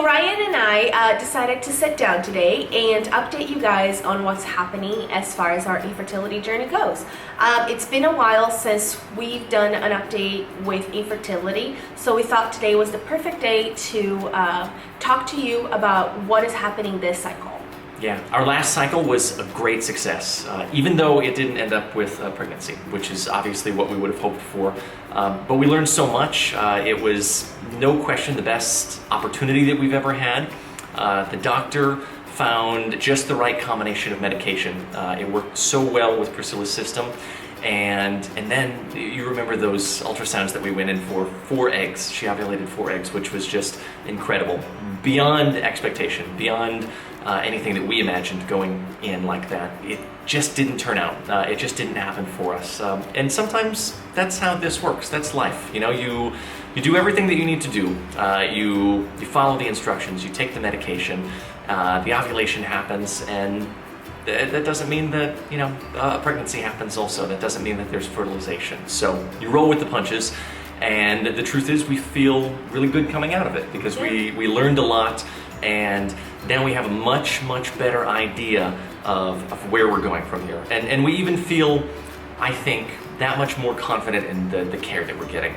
So Ryan and I decided to sit down today and update you guys on what's happening as far as our infertility journey goes. It's been a while since we've done an update with infertility, so we thought today was the perfect day to talk to you about what is happening this cycle. Yeah, our last cycle was a great success, even though it didn't end up with a pregnancy, which is obviously what we would have hoped for. But we learned so much. It was no question the best opportunity that we've ever had. The doctor found just the right combination of medication. It worked so well with Priscilla's system. And then you remember those ultrasounds that we went in for 4 eggs. She ovulated 4 eggs, which was just incredible. Beyond expectation, beyond anything that we imagined going in like that. It just didn't turn out. It just didn't happen for us. And sometimes that's how this works. That's life. You know, you do everything that you need to do. You follow the instructions, you take the medication, the ovulation happens, and that doesn't mean that, you know, a pregnancy happens also. That doesn't mean that there's fertilization. So you roll with the punches, and the truth is we feel really good coming out of it because we learned a lot, and now we have a much better idea of where we're going from here. And we even feel, I think, that much more confident in the care that we're getting.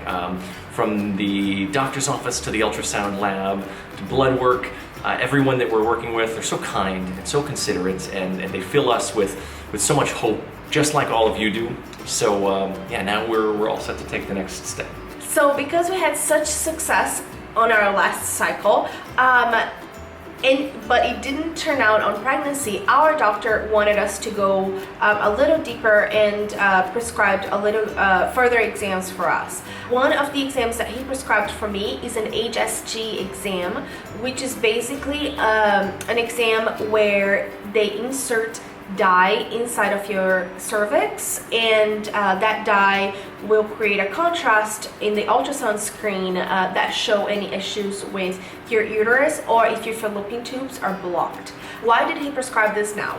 From the doctor's office to the ultrasound lab to blood work, everyone that we're working with, they're so kind and so considerate, and they fill us with so much hope, just like all of you do. So yeah, now we're all set to take the next step. So because we had such success on our last cycle, but it didn't turn out on pregnancy, our doctor wanted us to go a little deeper and prescribed a little further exams for us. One of the exams that he prescribed for me is an HSG exam, which is basically an exam where they insert dye inside of your cervix, and that dye will create a contrast in the ultrasound screen that show any issues with your uterus or if your fallopian tubes are blocked. Why did he prescribe this now?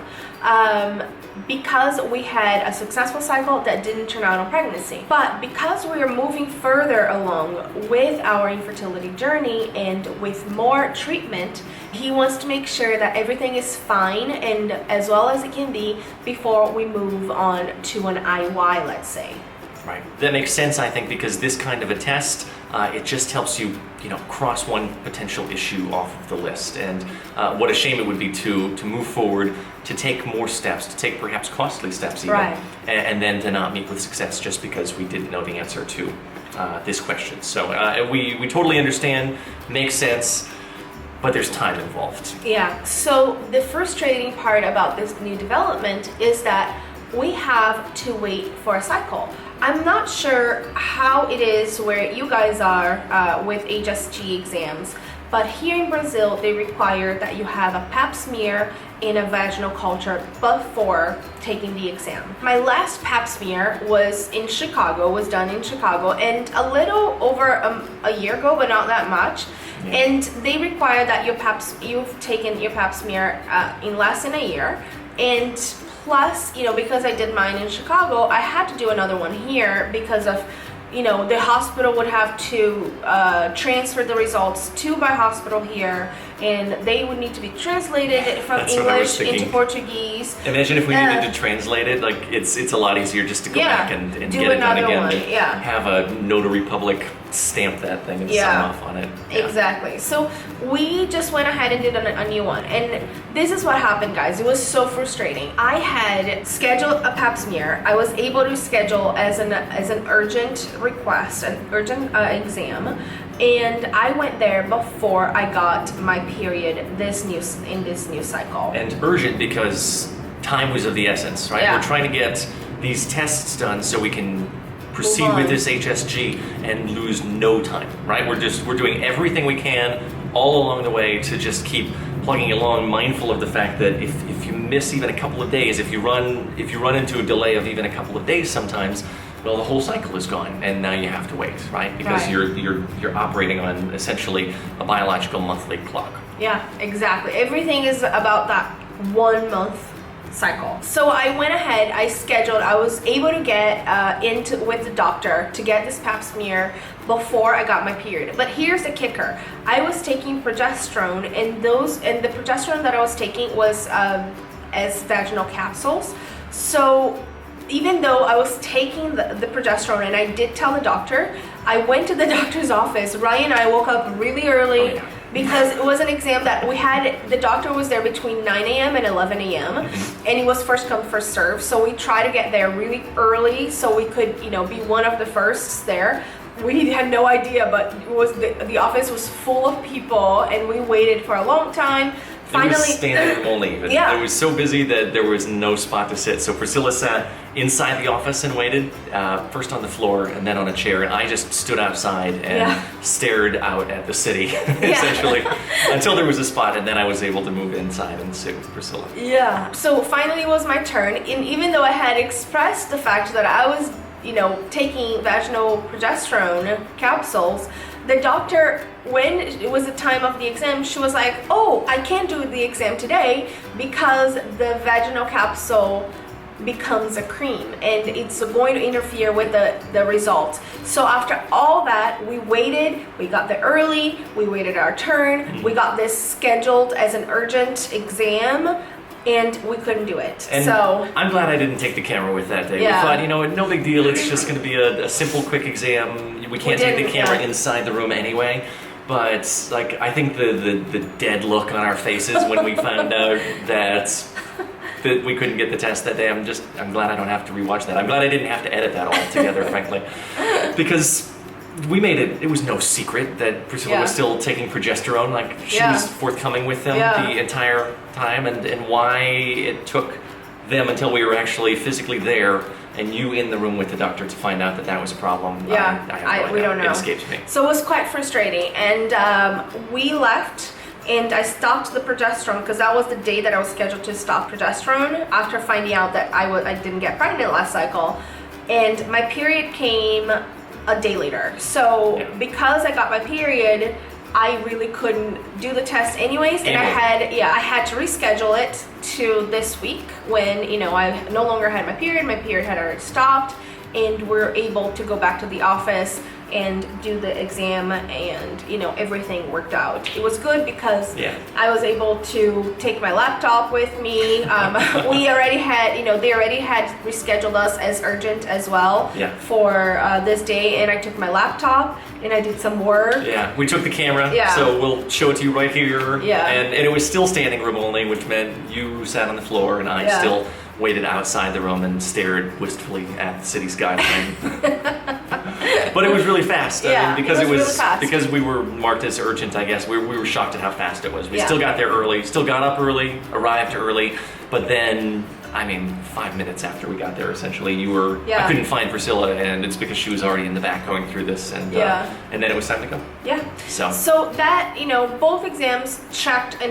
Because we had a successful cycle that didn't turn out on pregnancy. But because we are moving further along with our infertility journey and with more treatment, he wants to make sure that everything is fine and as well as it can be before we move on to an IUI, let's say. Right. That makes sense, I think, because this kind of a test, it just helps you, cross one potential issue off of the list. And what a shame it would be to move forward, to take more steps, to take perhaps costly steps even, right, and then to not meet with success just because we didn't know the answer to this question. So we totally understand, makes sense, but there's time involved. Yeah, so the frustrating part about this new development is that we have to wait for a cycle. I'm not sure how it is where you guys are with HSG exams, but here in Brazil, they require that you have a pap smear and a vaginal culture before taking the exam. My last pap smear was in Chicago, was done in Chicago, and a little over a year ago, but not that much. Yeah. And they require that you've taken your pap smear in less than a year. And plus, because I did mine in Chicago, I had to do another one here because of, the hospital would have to transfer the results to my hospital here, and they would need to be translated from English into Portuguese. Imagine if we needed to translate it. Like it's a lot easier just to go back and do get it done another again. one. Yeah. Have a notary public stamp that thing and sign off on it. Yeah. Exactly. So we just went ahead and did a new one, and this is what happened, guys. It was so frustrating. I had scheduled a pap smear. I was able to schedule as an urgent request, an urgent exam, and I went there before I got my period in this new cycle. And urgent because time was of the essence, right? Yeah. We're trying to get these tests done so we can proceed with this HSG and lose no time, right? We're doing everything we can all along the way to just keep plugging along, mindful of the fact that if you miss even a couple of days, if you run into a delay of even a couple of days sometimes, well, the whole cycle is gone, and now you have to wait, right? Because you're operating on essentially a biological monthly clock. Yeah, exactly. Everything is about that 1 month cycle. So I went ahead, I was able to get into with the doctor to get this pap smear before I got my period. But here's the kicker. I was taking progesterone, and the progesterone that I was taking was as vaginal capsules. So even though I was taking the progesterone, and I did tell the doctor, I went to the doctor's office. Ryan and I woke up really early because it was an exam that we had. The doctor was there between 9 a.m. and 11 a.m. and it was first come, first serve. So we tried to get there really early so we could, be one of the firsts there. We had no idea, but it was the office was full of people, and we waited for a long time. Finally, it was standing room only. It was so busy that there was no spot to sit. So Priscilla sat inside the office and waited, first on the floor and then on a chair, and I just stood outside and stared out at the city, essentially, until there was a spot, and then I was able to move inside and sit with Priscilla. Yeah. So finally it was my turn, and even though I had expressed the fact that I was, taking vaginal progesterone capsules, the doctor, when it was the time of the exam, she was like, oh, I can't do the exam today because the vaginal capsule becomes a cream and it's going to interfere with the results. So after all that, we waited, we got there early, we waited our turn, we got this scheduled as an urgent exam, and we couldn't do it. And so I'm glad I didn't take the camera with that day. Yeah. We thought, no big deal. It's just going to be a simple, quick exam. We can't take the camera inside the room anyway. But I think the dead look on our faces when we found out that we couldn't get the test that day. I'm glad I don't have to rewatch that. I'm glad I didn't have to edit that all together, frankly, because we made it. It was no secret that Priscilla was still taking progesterone. She was forthcoming with them the entire time, and why it took them until we were actually physically there and you in the room with the doctor to find out that was a problem. We don't know. It escapes me. So it was quite frustrating, and we left. And I stopped the progesterone because that was the day that I was scheduled to stop progesterone after finding out that I didn't get pregnant last cycle, and my period came a day later. So because I got my period, I really couldn't do the test anyways, and I had to reschedule it to this week when I no longer had my period had already stopped, and we're able to go back to the office and do the exam, and everything worked out. It was good because I was able to take my laptop with me. We already had, they already had rescheduled us as urgent as well for this day, and I took my laptop and I did some work. Yeah, we took the camera, so we'll show it to you right here. Yeah. And it was still standing room only, which meant you sat on the floor and I still waited outside the room and stared wistfully at the city skyline. But it was really fast. Because we were marked as urgent, I guess. We were shocked at how fast it was. We still got there early, still got up early, arrived early, but then 5 minutes after we got there, essentially, I couldn't find Priscilla, and it's because she was already in the back going through this, and then it was time to go. Yeah. So that, both exams checked.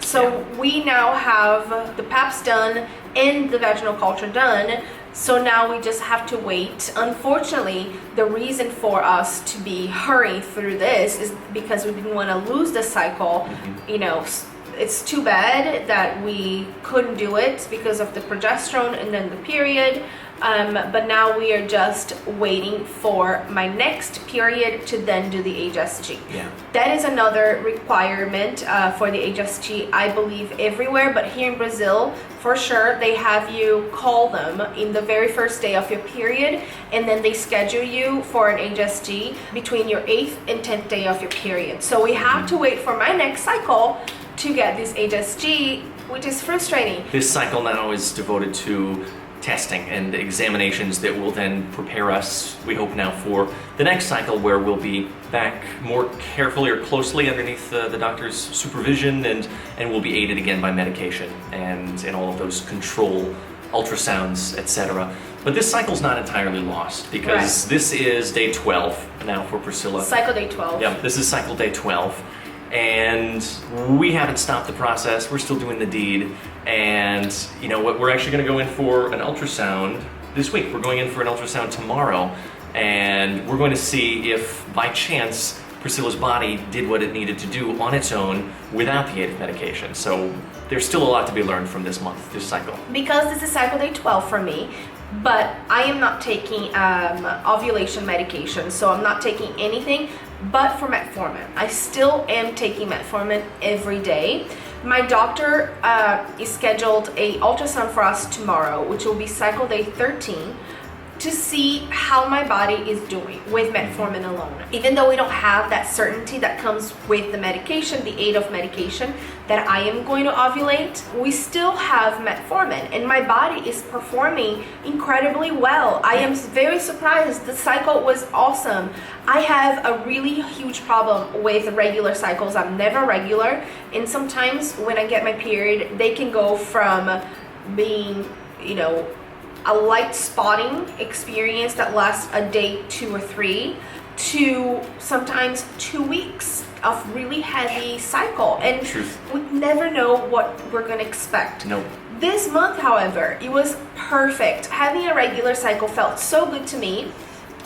So we now have the PAPs done and the vaginal culture done. So now we just have to wait. Unfortunately, the reason for us to be hurrying through this is because we didn't want to lose the cycle. It's too bad that we couldn't do it because of the progesterone and then the period. But now we are just waiting for my next period to then do the HSG. Yeah. That is another requirement for the HSG, I believe, everywhere. But here in Brazil, for sure, they have you call them in the very first day of your period, and then they schedule you for an HSG between your 8th and 10th day of your period. So we have to wait for my next cycle to get this HSG, which is frustrating. This cycle now is devoted to testing and examinations that will then prepare us, we hope now, for the next cycle, where we'll be back more carefully or closely underneath the doctor's supervision, and we'll be aided again by medication and all of those control ultrasounds, etc. But this cycle's not entirely lost, because this is day 12 now for Priscilla. Cycle day 12. Yeah, this is cycle day 12. And we haven't stopped the process. We're still doing the deed. And you know what? We're actually going to go in for an ultrasound this week. We're going in for an ultrasound tomorrow. And we're going to see if, by chance, Priscilla's body did what it needed to do on its own without the aid of medication. So there's still a lot to be learned from this month, this cycle. Because this is cycle day 12 for me, but I am not taking ovulation medication, so I'm not taking anything but for metformin. I still am taking metformin every day. My doctor is scheduled a ultrasound for us tomorrow, which will be cycle day 13, to see how my body is doing with metformin alone. Even though we don't have that certainty that comes with the medication, the aid of medication, that I am going to ovulate, we still have metformin and my body is performing incredibly well. I am very surprised. The cycle was awesome. I have a really huge problem with regular cycles. I'm never regular, and sometimes when I get my period, they can go from being, a light spotting experience that lasts a day, 2 or 3, to sometimes 2 weeks of really heavy cycle. And Truth. we never know what we're gonna expect. No. This month, however, it was perfect. Having a regular cycle felt so good to me.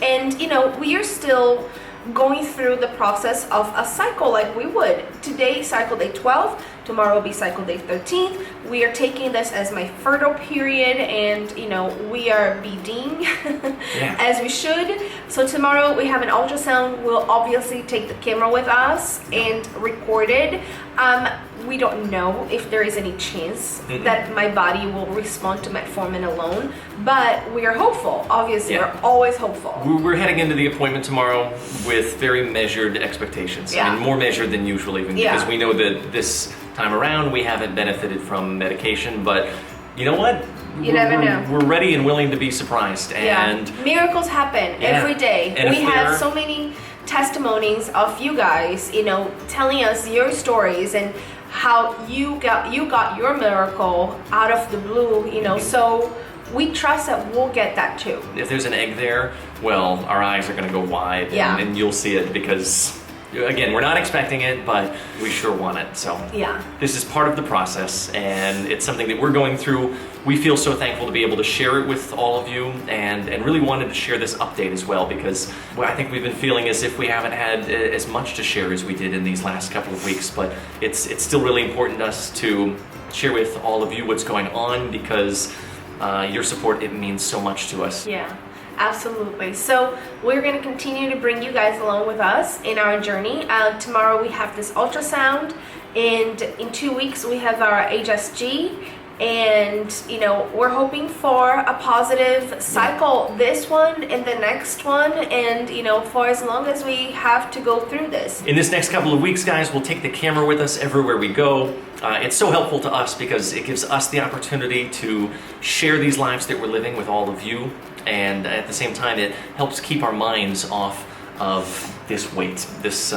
And we are still going through the process of a cycle like we would. Today, cycle day 12. Tomorrow will be cycle day 13. We are taking this as my fertile period, and we are BDing as we should. So tomorrow we have an ultrasound. We'll obviously take the camera with us and record it. We don't know if there is any chance that my body will respond to metformin alone, but we are hopeful. Obviously, we're always hopeful. We're heading into the appointment tomorrow with very measured expectations. I mean, more measured than usual, even because we know that this time around we haven't benefited from medication, but you know what? You never know. We're ready and willing to be surprised. And miracles happen every day. And we have so many testimonies of you guys, telling us your stories and how you got your miracle out of the blue, so we trust that we'll get that too. If there's an egg there, well, our eyes are going to go wide, and you'll see it, because again, we're not expecting it, but we sure want it. So this is part of the process, and it's something that we're going through. We feel so thankful to be able to share it with all of you, and really wanted to share this update as well, because I think we've been feeling as if we haven't had as much to share as we did in these last couple of weeks, but it's still really important to us to share with all of you what's going on, because your support, it means so much to us. Yeah. Absolutely. So we're going to continue to bring you guys along with us in our journey. Tomorrow we have this ultrasound, and in 2 weeks we have our HSG, and we're hoping for a positive cycle, this one and the next one, and for as long as we have to go through this. In this next couple of weeks, guys, we'll take the camera with us everywhere we go. It's so helpful to us because it gives us the opportunity to share these lives that we're living with all of you, and at the same time it helps keep our minds off of this weight, this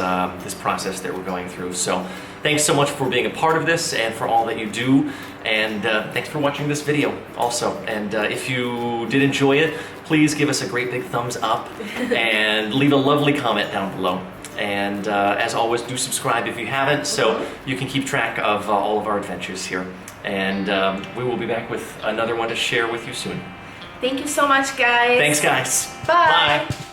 process that we're going through. So thanks so much for being a part of this and for all that you do, and thanks for watching this video also. And if you did enjoy it, please give us a great big thumbs up and leave a lovely comment down below. And as always, do subscribe if you haven't, so you can keep track of all of our adventures here. And we will be back with another one to share with you soon. Thank you so much, guys. Thanks, guys. Bye. Bye.